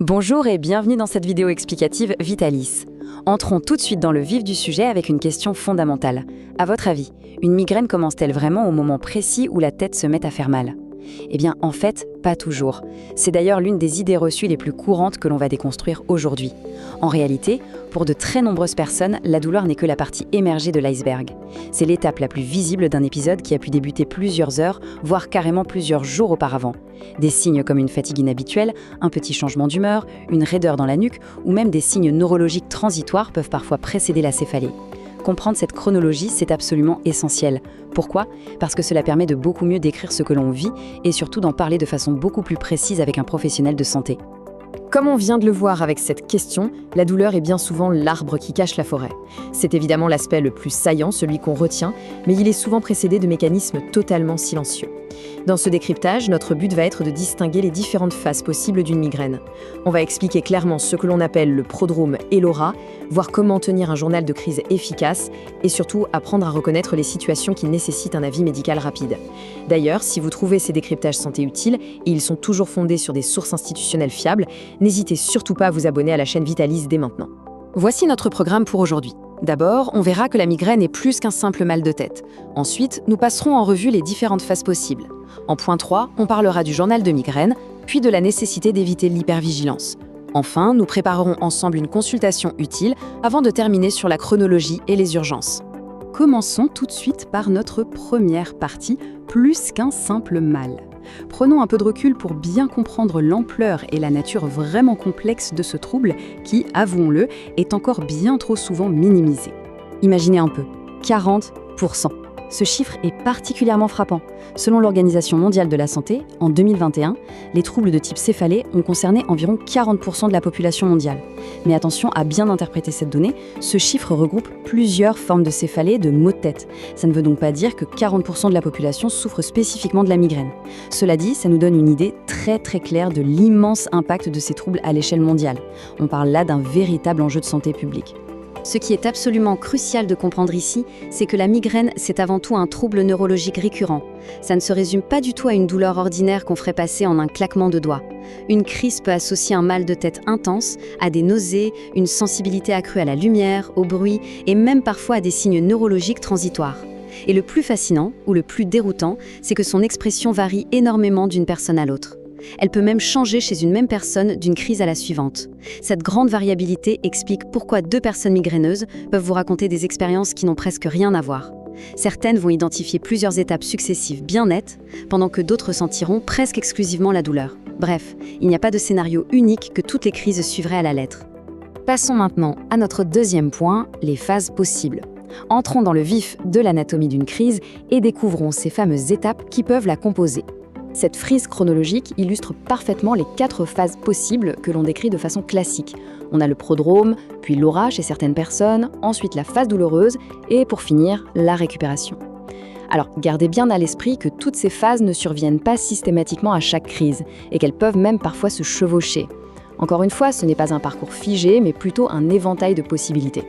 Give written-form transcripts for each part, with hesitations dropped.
Bonjour et bienvenue dans cette vidéo explicative Vitalis. Entrons tout de suite dans le vif du sujet avec une question fondamentale. À votre avis, une migraine commence-t-elle vraiment au moment précis où la tête se met à faire mal ? Eh bien, en fait, pas toujours. C'est d'ailleurs l'une des idées reçues les plus courantes que l'on va déconstruire aujourd'hui. En réalité, pour de très nombreuses personnes, la douleur n'est que la partie émergée de l'iceberg. C'est l'étape la plus visible d'un épisode qui a pu débuter plusieurs heures, voire carrément plusieurs jours auparavant. Des signes comme une fatigue inhabituelle, un petit changement d'humeur, une raideur dans la nuque ou même des signes neurologiques transitoires peuvent parfois précéder la céphalée. Comprendre cette chronologie, c'est absolument essentiel. Pourquoi ? Parce que cela permet de beaucoup mieux décrire ce que l'on vit et surtout d'en parler de façon beaucoup plus précise avec un professionnel de santé. Comme on vient de le voir avec cette question, la douleur est bien souvent l'arbre qui cache la forêt. C'est évidemment l'aspect le plus saillant, celui qu'on retient, mais il est souvent précédé de mécanismes totalement silencieux. Dans ce décryptage, notre but va être de distinguer les différentes phases possibles d'une migraine. On va expliquer clairement ce que l'on appelle le prodrome et l'aura, voir comment tenir un journal de crise efficace et surtout apprendre à reconnaître les situations qui nécessitent un avis médical rapide. D'ailleurs, si vous trouvez ces décryptages santé utiles, et ils sont toujours fondés sur des sources institutionnelles fiables, n'hésitez surtout pas à vous abonner à la chaîne Vitalis dès maintenant. Voici notre programme pour aujourd'hui. D'abord, on verra que la migraine est plus qu'un simple mal de tête. Ensuite, nous passerons en revue les différentes phases possibles. En point 3, on parlera du journal de migraine, puis de la nécessité d'éviter l'hypervigilance. Enfin, nous préparerons ensemble une consultation utile avant de terminer sur la chronologie et les urgences. Commençons tout de suite par notre première partie, plus qu'un simple mal. Prenons un peu de recul pour bien comprendre l'ampleur et la nature vraiment complexe de ce trouble qui, avouons-le, est encore bien trop souvent minimisé. Imaginez un peu, 40%. Ce chiffre est particulièrement frappant. Selon l'Organisation mondiale de la santé, en 2021, les troubles de type céphalée ont concerné environ 40% de la population mondiale. Mais attention à bien interpréter cette donnée, ce chiffre regroupe plusieurs formes de céphalée, de maux de tête. Ça ne veut donc pas dire que 40% de la population souffre spécifiquement de la migraine. Cela dit, ça nous donne une idée très claire de l'immense impact de ces troubles à l'échelle mondiale. On parle là d'un véritable enjeu de santé publique. Ce qui est absolument crucial de comprendre ici, c'est que la migraine, c'est avant tout un trouble neurologique récurrent. Ça ne se résume pas du tout à une douleur ordinaire qu'on ferait passer en un claquement de doigts. Une crise peut associer un mal de tête intense à des nausées, une sensibilité accrue à la lumière, au bruit et même parfois à des signes neurologiques transitoires. Et le plus fascinant, ou le plus déroutant, c'est que son expression varie énormément d'une personne à l'autre. Elle peut même changer chez une même personne d'une crise à la suivante. Cette grande variabilité explique pourquoi deux personnes migraineuses peuvent vous raconter des expériences qui n'ont presque rien à voir. Certaines vont identifier plusieurs étapes successives bien nettes, pendant que d'autres sentiront presque exclusivement la douleur. Bref, il n'y a pas de scénario unique que toutes les crises suivraient à la lettre. Passons maintenant à notre deuxième point, les phases possibles. Entrons dans le vif de l'anatomie d'une crise et découvrons ces fameuses étapes qui peuvent la composer. Cette frise chronologique illustre parfaitement les 4 phases possibles que l'on décrit de façon classique. On a le prodrome, puis l'aura chez certaines personnes, ensuite la phase douloureuse et pour finir, la récupération. Alors, gardez bien à l'esprit que toutes ces phases ne surviennent pas systématiquement à chaque crise et qu'elles peuvent même parfois se chevaucher. Encore une fois, ce n'est pas un parcours figé, mais plutôt un éventail de possibilités.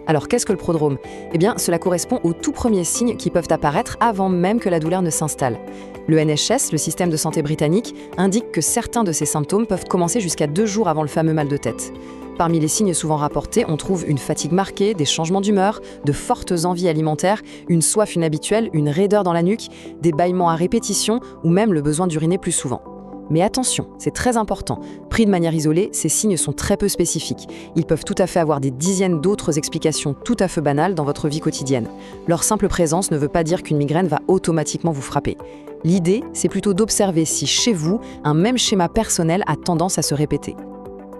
Alors, qu'est-ce que le prodrome ? Eh bien, cela correspond aux tout premiers signes qui peuvent apparaître avant même que la douleur ne s'installe. Le NHS, le système de santé britannique, indique que certains de ces symptômes peuvent commencer jusqu'à 2 jours avant le fameux mal de tête. Parmi les signes souvent rapportés, on trouve une fatigue marquée, des changements d'humeur, de fortes envies alimentaires, une soif inhabituelle, une raideur dans la nuque, des bâillements à répétition ou même le besoin d'uriner plus souvent. Mais attention, c'est très important. Pris de manière isolée, ces signes sont très peu spécifiques. Ils peuvent tout à fait avoir des dizaines d'autres explications tout à fait banales dans votre vie quotidienne. Leur simple présence ne veut pas dire qu'une migraine va automatiquement vous frapper. L'idée, c'est plutôt d'observer si chez vous, un même schéma personnel a tendance à se répéter.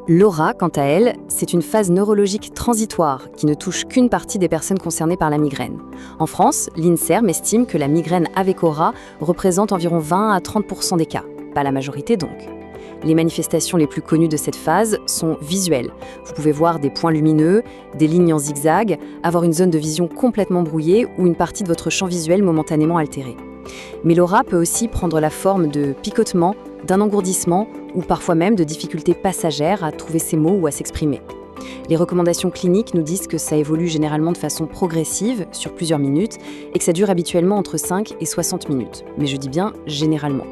L'aura, quant à elle, c'est une phase neurologique transitoire qui ne touche qu'une partie des personnes concernées par la migraine. En France, l'INSERM estime que la migraine avec aura représente environ 20 à 30% des cas. Pas la majorité donc. Les manifestations les plus connues de cette phase sont visuelles. Vous pouvez voir des points lumineux, des lignes en zigzag, avoir une zone de vision complètement brouillée ou une partie de votre champ visuel momentanément altérée. Mais l'aura peut aussi prendre la forme de picotements, d'un engourdissement ou parfois même de difficultés passagères à trouver ses mots ou à s'exprimer. Les recommandations cliniques nous disent que ça évolue généralement de façon progressive, sur plusieurs minutes, et que ça dure habituellement entre 5 et 60 minutes. Mais je dis bien généralement.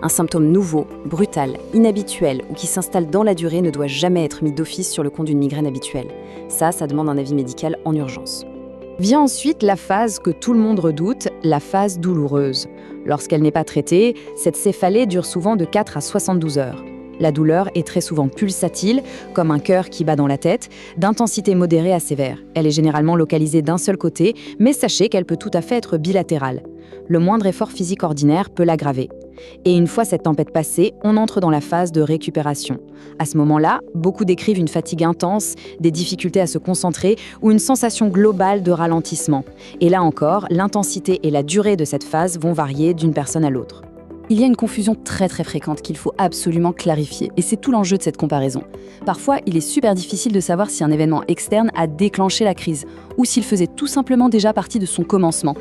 Un symptôme nouveau, brutal, inhabituel ou qui s'installe dans la durée ne doit jamais être mis d'office sur le compte d'une migraine habituelle. Ça demande un avis médical en urgence. Vient ensuite la phase que tout le monde redoute, la phase douloureuse. Lorsqu'elle n'est pas traitée, cette céphalée dure souvent de 4 à 72 heures. La douleur est très souvent pulsatile, comme un cœur qui bat dans la tête, d'intensité modérée à sévère. Elle est généralement localisée d'un seul côté, mais sachez qu'elle peut tout à fait être bilatérale. Le moindre effort physique ordinaire peut l'aggraver. Et une fois cette tempête passée, on entre dans la phase de récupération. À ce moment-là, beaucoup décrivent une fatigue intense, des difficultés à se concentrer ou une sensation globale de ralentissement. Et là encore, l'intensité et la durée de cette phase vont varier d'une personne à l'autre. Il y a une confusion très fréquente qu'il faut absolument clarifier, et c'est tout l'enjeu de cette comparaison. Parfois, il est super difficile de savoir si un événement externe a déclenché la crise, ou s'il faisait tout simplement déjà partie de son commencement.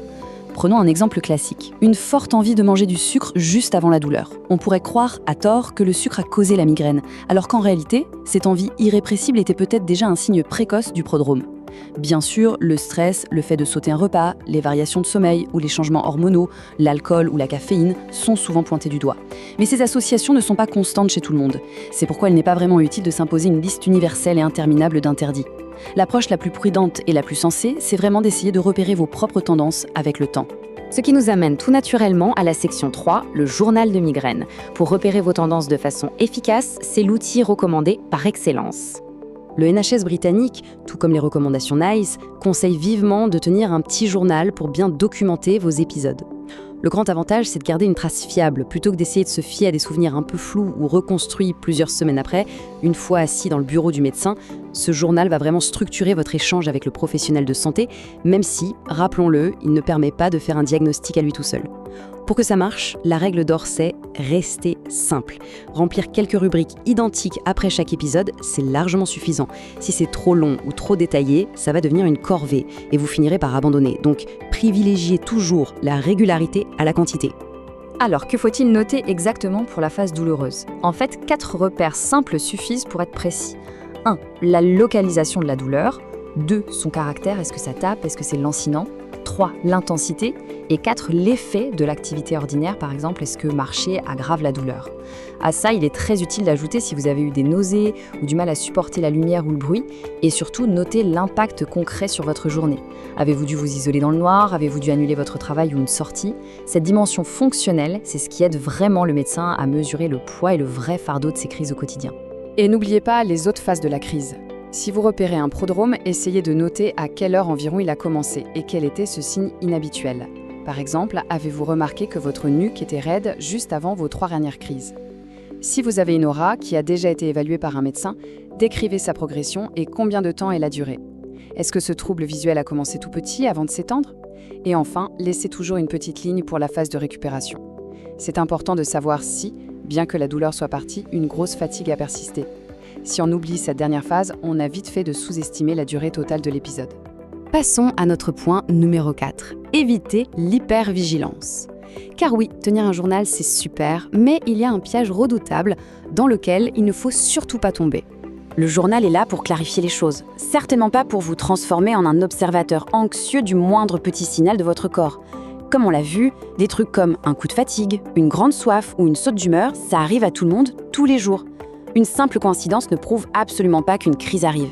Prenons un exemple classique. Une forte envie de manger du sucre juste avant la douleur. On pourrait croire, à tort, que le sucre a causé la migraine, alors qu'en réalité, cette envie irrépressible était peut-être déjà un signe précoce du prodrome. Bien sûr, le stress, le fait de sauter un repas, les variations de sommeil ou les changements hormonaux, l'alcool ou la caféine sont souvent pointés du doigt. Mais ces associations ne sont pas constantes chez tout le monde. C'est pourquoi il n'est pas vraiment utile de s'imposer une liste universelle et interminable d'interdits. L'approche la plus prudente et la plus sensée, c'est vraiment d'essayer de repérer vos propres tendances avec le temps. Ce qui nous amène tout naturellement à la section 3, le journal de migraine. Pour repérer vos tendances de façon efficace, c'est l'outil recommandé par excellence. Le NHS britannique, tout comme les recommandations NICE, conseille vivement de tenir un petit journal pour bien documenter vos épisodes. Le grand avantage, c'est de garder une trace fiable, plutôt que d'essayer de se fier à des souvenirs un peu flous ou reconstruits plusieurs semaines après. Une fois assis dans le bureau du médecin, ce journal va vraiment structurer votre échange avec le professionnel de santé, même si, rappelons-le, il ne permet pas de faire un diagnostic à lui tout seul. Pour que ça marche, la règle d'or, c'est rester simple. Remplir quelques rubriques identiques après chaque épisode, c'est largement suffisant. Si c'est trop long ou trop détaillé, ça va devenir une corvée et vous finirez par abandonner. Donc, privilégiez toujours la régularité à la quantité. Alors, que faut-il noter exactement pour la phase douloureuse ? En fait, 4 repères simples suffisent pour être précis. 1. La localisation de la douleur. 2. Son caractère, est-ce que ça tape, est-ce que c'est lancinant ? 3. L'intensité. Et 4. L'effet de l'activité ordinaire, par exemple, est-ce que marcher aggrave la douleur ? À ça, il est très utile d'ajouter si vous avez eu des nausées ou du mal à supporter la lumière ou le bruit, et surtout noter l'impact concret sur votre journée. Avez-vous dû vous isoler dans le noir ? Avez-vous dû annuler votre travail ou une sortie ? Cette dimension fonctionnelle, c'est ce qui aide vraiment le médecin à mesurer le poids et le vrai fardeau de ces crises au quotidien. Et n'oubliez pas les autres phases de la crise. Si vous repérez un prodrome, essayez de noter à quelle heure environ il a commencé et quel était ce signe inhabituel. Par exemple, avez-vous remarqué que votre nuque était raide juste avant vos 3 dernières crises ? Si vous avez une aura qui a déjà été évaluée par un médecin, décrivez sa progression et combien de temps elle a duré. Est-ce que ce trouble visuel a commencé tout petit avant de s'étendre ? Et enfin, laissez toujours une petite ligne pour la phase de récupération. C'est important de savoir si, bien que la douleur soit partie, une grosse fatigue a persisté. Si on oublie cette dernière phase, on a vite fait de sous-estimer la durée totale de l'épisode. Passons à notre point numéro 4. Éviter l'hypervigilance. Car oui, tenir un journal, c'est super, mais il y a un piège redoutable dans lequel il ne faut surtout pas tomber. Le journal est là pour clarifier les choses, certainement pas pour vous transformer en un observateur anxieux du moindre petit signal de votre corps. Comme on l'a vu, des trucs comme un coup de fatigue, une grande soif ou une saute d'humeur, ça arrive à tout le monde tous les jours. Une simple coïncidence ne prouve absolument pas qu'une crise arrive.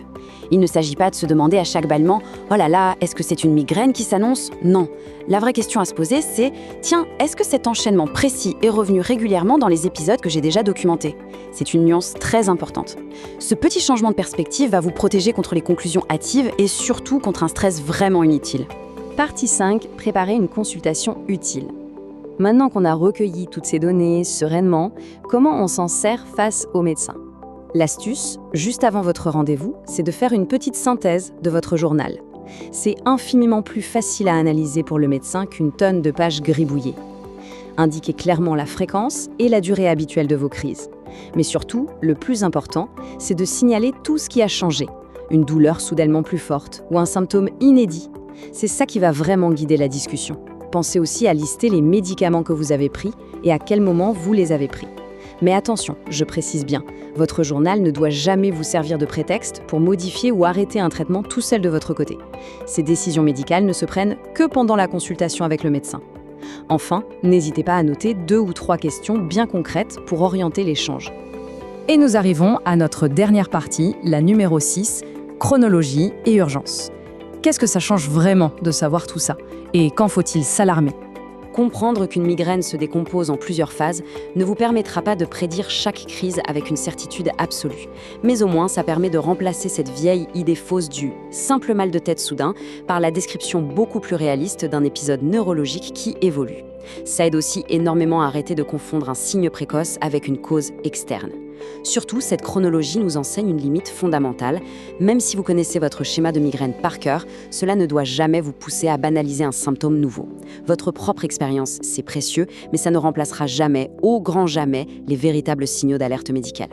Il ne s'agit pas de se demander à chaque bâillement « Oh là là, est-ce que c'est une migraine qui s'annonce ?» Non. La vraie question à se poser, c'est « Tiens, est-ce que cet enchaînement précis est revenu régulièrement dans les épisodes que j'ai déjà documentés ?» C'est une nuance très importante. Ce petit changement de perspective va vous protéger contre les conclusions hâtives et surtout contre un stress vraiment inutile. Partie 5. Préparer une consultation utile. Maintenant qu'on a recueilli toutes ces données sereinement, comment on s'en sert face au médecin ? L'astuce, juste avant votre rendez-vous, c'est de faire une petite synthèse de votre journal. C'est infiniment plus facile à analyser pour le médecin qu'une tonne de pages gribouillées. Indiquez clairement la fréquence et la durée habituelle de vos crises. Mais surtout, le plus important, c'est de signaler tout ce qui a changé. Une douleur soudainement plus forte ou un symptôme inédit. C'est ça qui va vraiment guider la discussion. Pensez aussi à lister les médicaments que vous avez pris et à quel moment vous les avez pris. Mais attention, je précise bien, votre journal ne doit jamais vous servir de prétexte pour modifier ou arrêter un traitement tout seul de votre côté. Ces décisions médicales ne se prennent que pendant la consultation avec le médecin. Enfin, n'hésitez pas à noter 2 ou 3 questions bien concrètes pour orienter l'échange. Et nous arrivons à notre dernière partie, la numéro 6, chronologie et urgence. Qu'est-ce que ça change vraiment de savoir tout ça? Et quand faut-il s'alarmer? Comprendre qu'une migraine se décompose en plusieurs phases ne vous permettra pas de prédire chaque crise avec une certitude absolue. Mais au moins, ça permet de remplacer cette vieille idée fausse du simple mal de tête soudain par la description beaucoup plus réaliste d'un épisode neurologique qui évolue. Ça aide aussi énormément à arrêter de confondre un signe précoce avec une cause externe. Surtout, cette chronologie nous enseigne une limite fondamentale. Même si vous connaissez votre schéma de migraine par cœur, cela ne doit jamais vous pousser à banaliser un symptôme nouveau. Votre propre expérience, c'est précieux, mais ça ne remplacera jamais, au grand jamais, les véritables signaux d'alerte médicale.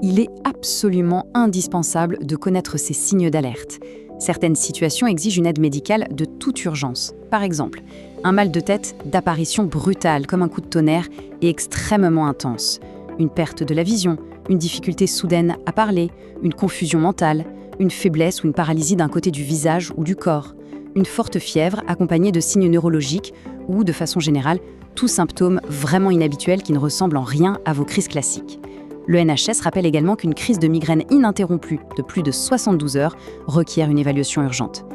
Il est absolument indispensable de connaître ces signes d'alerte. Certaines situations exigent une aide médicale de toute urgence. Par exemple, un mal de tête d'apparition brutale comme un coup de tonnerre et extrêmement intense. Une perte de la vision, une difficulté soudaine à parler, une confusion mentale, une faiblesse ou une paralysie d'un côté du visage ou du corps, une forte fièvre accompagnée de signes neurologiques ou, de façon générale, tout symptôme vraiment inhabituel qui ne ressemble en rien à vos crises classiques. Le NHS rappelle également qu'une crise de migraine ininterrompue de plus de 72 heures requiert une évaluation urgente.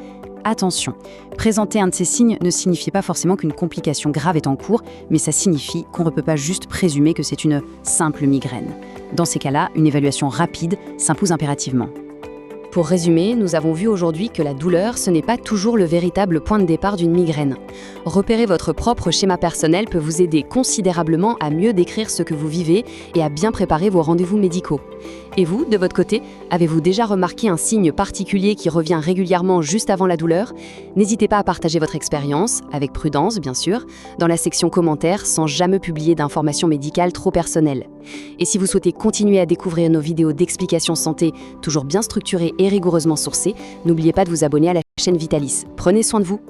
Attention, présenter un de ces signes ne signifie pas forcément qu'une complication grave est en cours, mais ça signifie qu'on ne peut pas juste présumer que c'est une simple migraine. Dans ces cas-là, une évaluation rapide s'impose impérativement. Pour résumer, nous avons vu aujourd'hui que la douleur, ce n'est pas toujours le véritable point de départ d'une migraine. Repérer votre propre schéma personnel peut vous aider considérablement à mieux décrire ce que vous vivez et à bien préparer vos rendez-vous médicaux. Et vous, de votre côté, avez-vous déjà remarqué un signe particulier qui revient régulièrement juste avant la douleur? N'hésitez pas à partager votre expérience, avec prudence bien sûr, dans la section commentaires sans jamais publier d'informations médicales trop personnelles. Et si vous souhaitez continuer à découvrir nos vidéos d'explications santé, toujours bien structurées et rigoureusement sourcées, n'oubliez pas de vous abonner à la chaîne Vitalis. Prenez soin de vous.